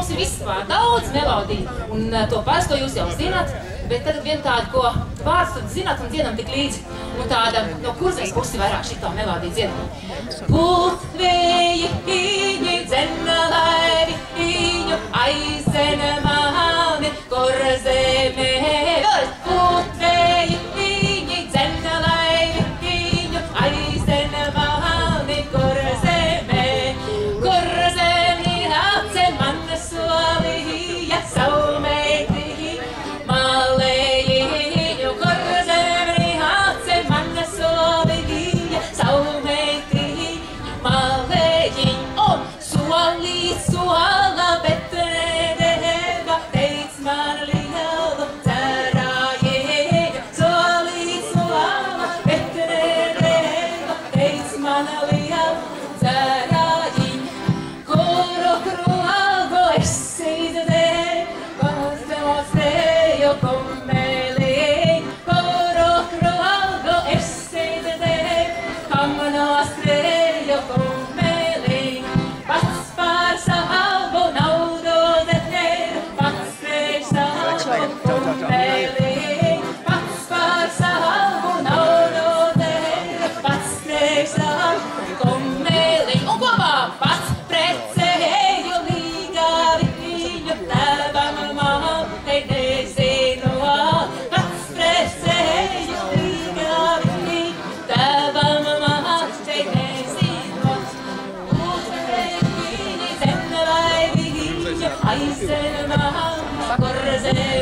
mums ir vispār daudz melodiju, un to parasto jūs jau zināt, bet tad vien tādu, ko vārds tad zināt un dziedam tik līdzi, un tāda, no kurzais pusi vairāk šito melodiju dziedam. Putvēji īņi dzena laivi īņu aizena mani korzemē. Putvēji īņi dzena laivi īņu aizena mani korzemē. Korzemī nāce mana solīja saulmeitī malējiņu. Korzemī nāce mana solīja saulmeitī malējiņu. Un solīt sola, bet nedeva, teic man lielu cerājiņu. Solīt sola, bet nedeva, teic man lielu cerājiņu. Kuru krualgo esi dzirdēju, kas demonstrēju kumeliņu. Kuru krualgo esi dzirdēju, kam nostrēju kumeliņu. Pats pār savu naudu detēju, pats priekš savu kumeliņu. Pats pār savu naudu detēju, pats priekš savu kumeliņu. Un kopā pats precēju līgavi viņu tēvam mātei nezinu. Pats precēju līgavi viņu tēvam mātei nezinu. Uzvarēju viņi zem laivi viņu aizena mani korzemē.